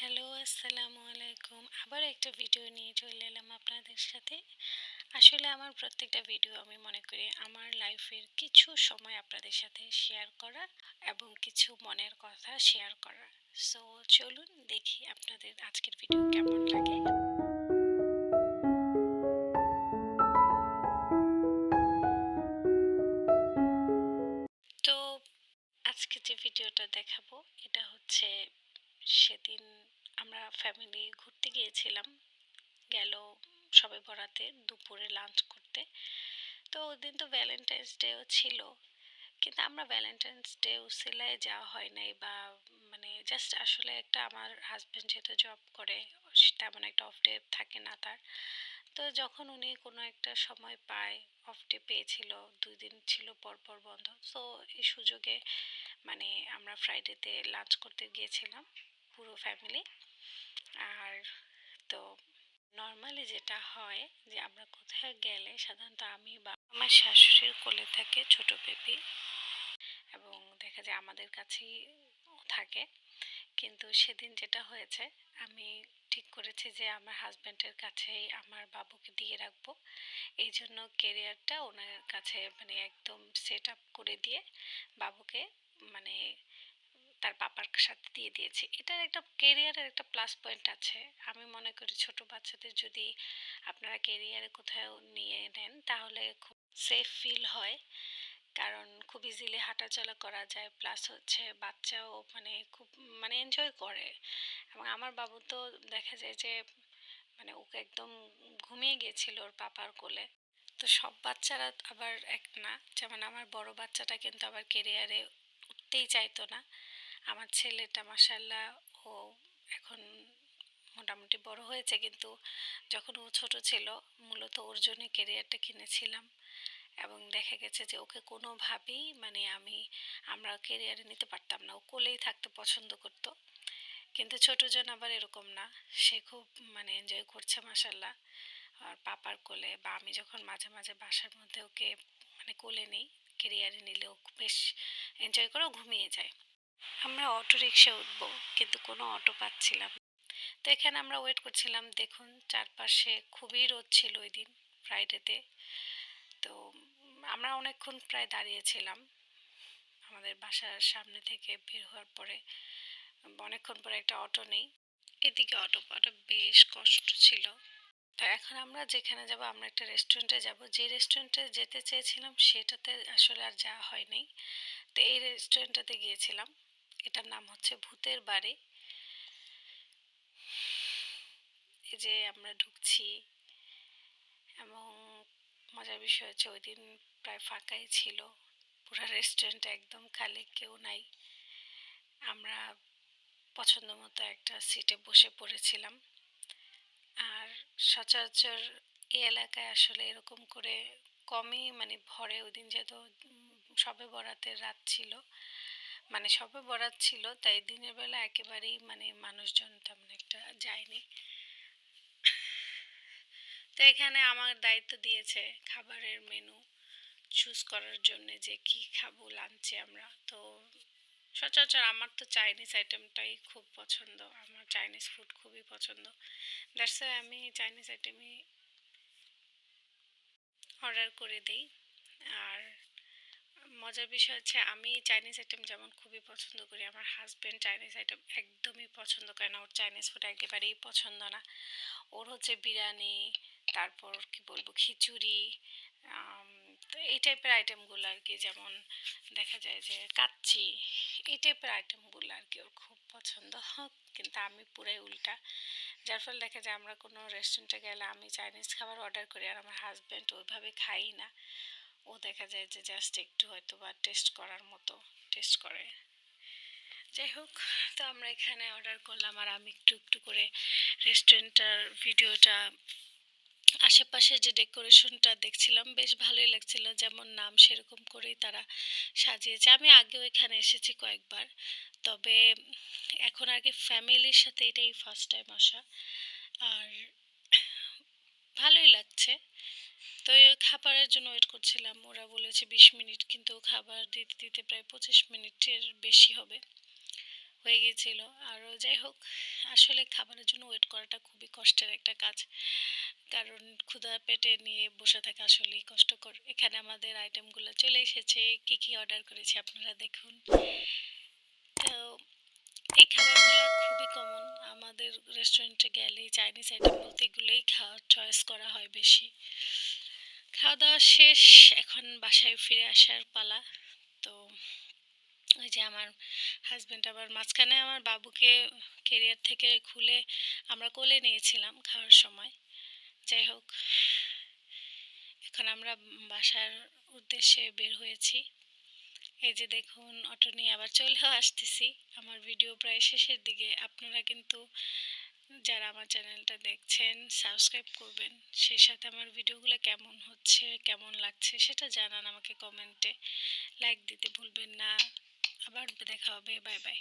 Hello, আসসালামু আলাইকুম। আবার একটা ভিডিও নিয়ে চলে এলাম আপনাদের সাথে। আসলে আমার প্রত্যেকটা ভিডিও আমি মনে করি আমার লাইফের কিছু সময় আপনাদের সাথে শেয়ার করা এবং কিছু মনের কথা শেয়ার করা। সো চলুন দেখি আপনাদের আজকের ভিডিও কেমন লাগে। তো আজকে যে ভিডিওটা দেখাবো এটা হচ্ছে সেদিন আমরা ফ্যামিলি ঘুরতে গিয়েছিলাম। গেল সবে বরাতে দুপুরে লাঞ্চ করতে। তো ওদিন তো ভ্যালেন্টাইন্স ডেও ছিল, কিন্তু আমরা ভ্যালেন্টাইন্স ডে উসিলায় যাওয়া হয় নাই, বা মানে জাস্ট আসলে একটা আমার হাজব্যান্ড যেহেতু জব করে তেমন একটা অফ ডে থাকে না তার। তো যখন উনি কোনো একটা সময় পায়, অফ ডে পেয়েছিল, 2 দিন ছিল পর পর বন্ধ, তো এই সুযোগে মানে আমরা ফ্রাইডেতে লাঞ্চ করতে গিয়েছিলাম পুরো ফ্যামিলি। আর তো নর্মালি যেটা হয় যে আমরা কোথায় গেলে সাধারণত আমি বা আমার শাশুড়ির কোলে থাকে ছোট বেবি, এবং দেখা যায় আমাদের কাছেই থাকে। কিন্তু সেদিন যেটা হয়েছে, আমি ঠিক করেছি যে আমার হাজব্যান্ডের কাছেই আমার বাবুকে দিয়ে রাখবো। এই জন্য কেরিয়ারটা ওনার কাছে মানে একদম সেট আপ করে দিয়ে বাবুকে মানে তার পাপার সাথে দিয়ে দিয়েছি। এটার একটা কেরিয়ারের একটা প্লাস পয়েন্ট আছে। আমি মনে করি ছোট বাচ্চাদের যদি আপনারা কেরিয়ারে কোথাও নিয়ে নেন তাহলে খুব সেফ ফিল হয়, কারণ খুব ইজিলি হাঁটাচলা করা যায়, প্লাস হচ্ছে বাচ্চাও মানে খুব মানে এনজয় করে। এবং আমার বাবু তো দেখা যায় যে মানে ওকে একদম ঘুমিয়ে গিয়েছিল ওর পাপার কোলে। তো সব বাচ্চারা আবার এক না, যেমন আমার বড় বাচ্চাটা কিন্তু আবার কেরিয়ারে উঠতেই চাইতো না। আমার ছেলেটা মাসাল্লাহ, ও এখন মোটামুটি বড় হয়েছে, কিন্তু যখন ও ছোট ছিল মূলত ওর জন্য কেরিয়ারটা কিনেছিলাম। এবং দেখা গেছে যে ওকে কোনোভাবেই মানে আমরা কেরিয়ারে নিতে পারতাম না, ও কোলেই থাকতে পছন্দ করতো। কিন্তু ছোটজন আবার এরকম না, সে খুব মানে এনজয় করছে মাসাল্লাহ আর পাপার কোলে, বা আমি যখন মাঝে মাঝে বাসার মধ্যে ওকে মানে কোলে নিই কেরিয়ারে নিলেও বেশ এনজয় করে, ও ঘুমিয়ে যায়। আমরা অটো রিক্সা উঠবো, কিন্তু কোনো অটো পাচ্ছিলাম না। তো এখানে আমরা ওয়েট করছিলাম, দেখুন চারপাশে খুবই রোদ ছিল ওই দিন ফ্রাইডেতে। তো আমরা অনেকক্ষণ প্রায় দাঁড়িয়েছিলাম আমাদের বাসার সামনে থেকে বের হওয়ার পরে। অনেকক্ষণ পরে একটা অটো নেই, এদিকে অটো পাওয়াটা বেশ কষ্ট ছিল। তো এখন আমরা যেখানে যাব, আমরা একটা রেস্টুরেন্টে যাব, যে রেস্টুরেন্টে যেতে চেয়েছিলাম সেটাতে আসলে আর যাওয়া হয়নি। তো এই রেস্টুরেন্টটাতে গিয়েছিলাম, এটার নাম হচ্ছে ভূতের বাড়ি। এই যে আমরা ঢুকছি, এবং মজার বিষয় হচ্ছে ওই দিন প্রায় ফাঁকাই ছিল, পুরো রেস্টুরেন্টে একদম খালি, কেউ নাই। আমরা পছন্দ মতো একটা সিটে বসে পড়েছিলাম। আর সচরাচর এই এলাকায় আসলে এরকম করে কমই মানে ভরে। ওই দিন যেহেতু শবে বরাতের রাত ছিল, মানে শবে বরাত ছিল, তাই দিনের বেলা একেবারেই মানে মানুষজন তেমন একটা যায়নি। তো এখানে আমার দায়িত্ব দিয়েছে খাবারের মেনু চুজ করার জন্য, যে কি খাবো লাঞ্চে আমরা। তো সচরাচর আমার তো চাইনিজ আইটেমটাই খুব পছন্দ, আমার চাইনিজ ফুড খুবই পছন্দ। দ্যাটস ওয়াই আমি চাইনিজ আইটেমই অর্ডার করে দিই। আর মজার বিষয় হচ্ছে আমি চাইনিজ আইটেম যেমন খুবই পছন্দ করি, আমার হাজব্যান্ড চাইনিজ আইটেম একদমই পছন্দ করে না, ওর চাইনিজ ফুড একেবারেই পছন্দ না। ওর হচ্ছে বিরিয়ানি, তারপর কি বলবো খিচুড়ি, আম, তো এই টাইপের আইটেমগুলো আর কি, যেমন দেখা যায় যে কাচ্চি, এই টাইপের আইটেমগুলো আর কি ওর খুব পছন্দ। কিন্তু আমি পুরাই উল্টা, যার ফলে দেখা যায় আমরা কোনো রেস্টুরেন্টে গেলে আমি চাইনিজ খাবার অর্ডার করি, আর আমার হাজব্যান্ড ওইভাবে খাই না। ও দেখা যায় যে জাস্ট একটু হয়তো বা টেস্ট করার মতো টেস্ট করে। যাই হোক, তো আমরা এখানে অর্ডার করলাম, আর আমি একটু একটু করে রেস্টুরেন্টটার ভিডিওটা, আশেপাশে যে ডেকোরেশনটা দেখছিলাম বেশ ভালোই লাগছিল, যেমন নাম সেরকম করেই তারা সাজিয়েছে। আমি আগেও এখানে এসেছি কয়েকবার, তবে এখন আর কি ফ্যামিলির সাথে এটাই ফার্স্ট টাইম আসা। আর ভালোই লাগছে। তো এই খাবারের জন্য ওয়েট করছিলাম, ওরা বলেছে 20 মিনিট, কিন্তু খাবার দিতে দিতে প্রায় 25 মিনিটের বেশি হবে হয়ে গিয়েছিল। আরও যাই হোক, আসলে খাবারের জন্য ওয়েট করাটা খুবই কষ্টের একটা কাজ। কারণ ক্ষুধা পেটে নিয়ে বসে থাকা আসলেই কষ্টকর। এখানে আমাদের আইটেমগুলো চলে এসেছে। কী, কী অর্ডার করেছি আপনারা দেখুন। তো এই খাবারগুলো খুবই কমন। আমাদের রেস্টুরেন্টে গেলেই চাইনিজ আইটেম বলতে এগুলোই খাওয়ার চয়েস করা হয় বেশি। খাওয়া-দাওয়া শেষ। এখন বাসায় ফিরে আসার পালা। তো ওই যে আমার হাসব্যান্ড আবার মাঝখানে আমার বাবুকে ক্যারিয়ার থেকে খুলে আমরা কোলে নিয়েছিলাম খাওয়ার সময়। যাই হোক, এখন আমরা বাসার উদ্দেশ্যে বের হয়েছি। এই যে দেখুন, অটো নিয়ে আবার চলেও আসতেছি। আমার ভিডিও প্রায় শেষের দিকে। আপনারা কিন্তু যারা আমার চ্যানেলটা দেখছেন সাবস্ক্রাইব করবেন। সেই সাথে আমার ভিডিওগুলো কেমন হচ্ছে, কেমন লাগছে সেটা জানান আমাকে কমেন্টে। লাইক দিতে ভুলবেন না। আবার দেখা হবে। Bye bye.